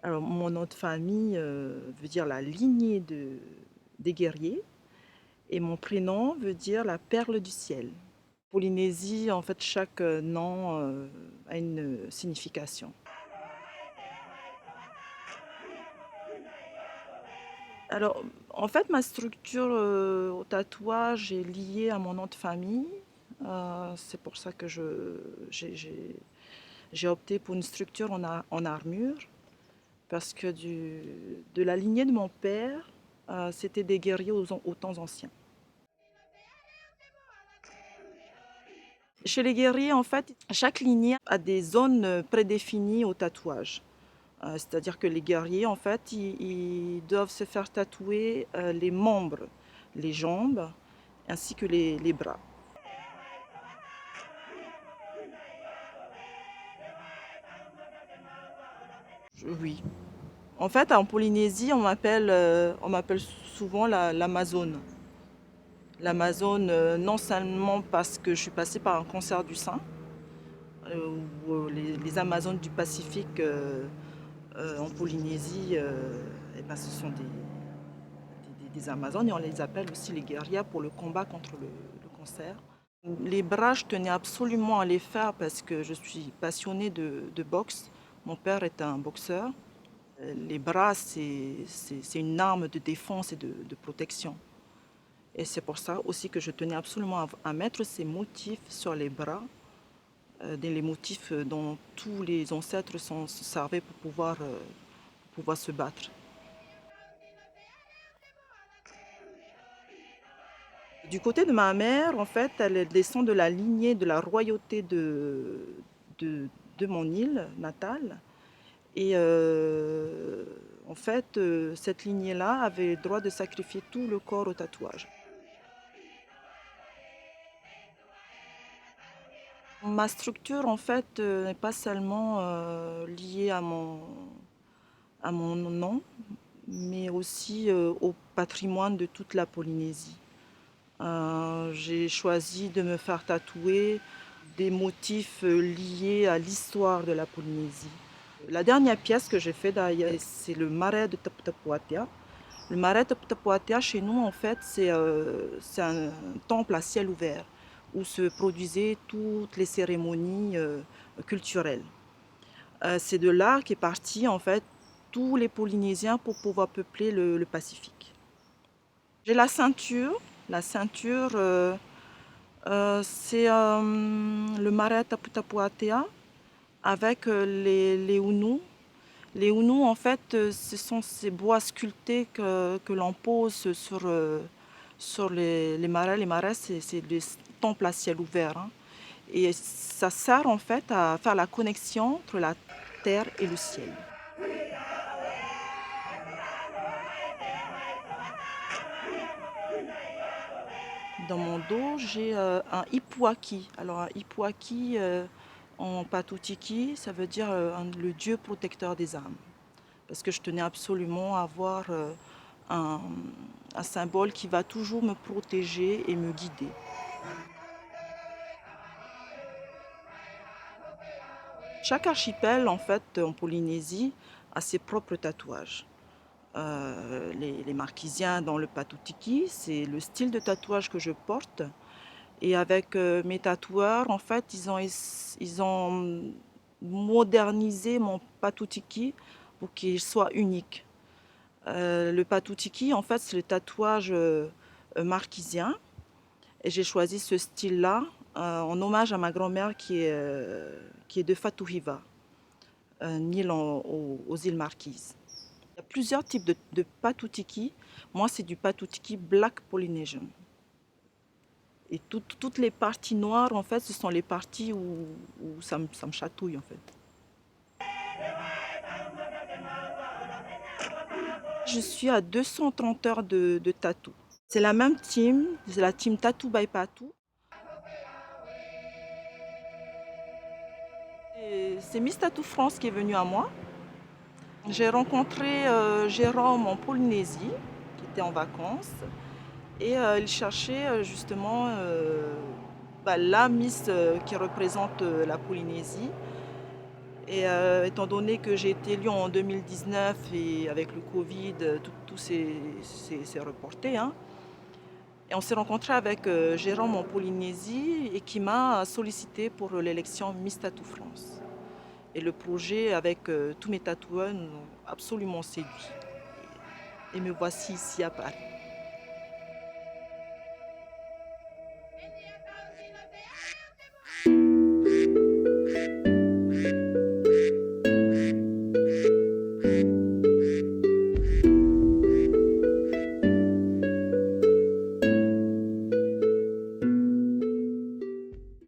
Alors, mon nom de famille veut dire la lignée des guerriers et mon prénom veut dire la perle du ciel. Polynésie, en fait, chaque nom a une signification. Alors, en fait, ma structure au tatouage est liée à mon nom de famille. C'est pour ça que j'ai opté pour une structure en armure, parce que de la lignée de mon père, c'était des guerriers aux temps anciens. Chez les guerriers, en fait, chaque lignée a des zones prédéfinies au tatouage. C'est-à-dire que les guerriers, en fait, ils doivent se faire tatouer les membres, les jambes, ainsi que les bras. Oui. En fait, en Polynésie, on m'appelle souvent l'Amazone. L'Amazone, non seulement parce que je suis passée par un cancer du sein, où les Amazones du Pacifique en Polynésie, eh ben, ce sont des Amazones et on les appelle aussi les guerrières pour le combat contre le cancer. Les bras, je tenais absolument à les faire parce que je suis passionnée de boxe. Mon père est un boxeur. Les bras, c'est une arme de défense et de protection. Et c'est pour ça aussi que je tenais absolument à mettre ces motifs sur les bras, les motifs dont tous les ancêtres se servaient pour pouvoir se battre. Du côté de ma mère, en fait, elle descend de la lignée de la royauté de, de mon île natale. Et en fait, cette lignée-là avait le droit de sacrifier tout le corps au tatouage. Ma structure, en fait, n'est pas seulement liée à mon nom, mais aussi au patrimoine de toute la Polynésie. J'ai choisi de me faire tatouer des motifs liés à l'histoire de la Polynésie. La dernière pièce que j'ai faite d'ailleurs, c'est le marais de Taputapuatea. Le marais de Taputapuatea, chez nous, en fait, c'est un temple à ciel ouvert où se produisaient toutes les cérémonies culturelles. C'est de là qu'est parti, en fait, tous les Polynésiens pour pouvoir peupler le Pacifique. J'ai la ceinture. La ceinture, c'est le marais Taputapuatea avec les Ounous. Les Ounous, en fait, ce sont ces bois sculptés que l'on pose sur les marais. Les marais, c'est des temples à ciel ouvert, hein. Et ça sert en fait à faire la connexion entre la terre et le ciel. Dans mon dos, j'ai un ipuaki. Alors, un ipuaki en patutique, ça veut dire le dieu protecteur des âmes. Parce que je tenais absolument à avoir un, un symbole qui va toujours me protéger et me guider. Chaque archipel, en fait, en Polynésie, a ses propres tatouages. Les Marquisiens dans le Patutiki, c'est le style de tatouage que je porte. Et avec mes tatoueurs, en fait, ils ont modernisé mon Patutiki pour qu'il soit unique. Le Patutiki, en fait, c'est le tatouage marquisien. Et j'ai choisi ce style-là en hommage à ma grand-mère qui est de Fatuhiva, une île aux îles Marquises. Il y a plusieurs types de patutiki. Moi, c'est du patutiki Black Polynesian. Et toutes les parties noires, en fait, ce sont les parties où ça me chatouille, en fait. Je suis à 230 heures de tatou. C'est la même team, c'est la team Tattoo by Patou. C'est Miss Tattoo France qui est venue à moi. J'ai rencontré Jérôme en Polynésie, qui était en vacances, et il cherchait justement la Miss qui représente la Polynésie. Et étant donné que j'ai été élue en 2019 et avec le Covid, tout s'est reporté, hein. Et on s'est rencontré avec Jérôme en Polynésie et qui m'a sollicité pour l'élection Miss Tattoo France. Et le projet avec tous mes tatoueurs nous ont absolument séduit. Et me voici ici à Paris.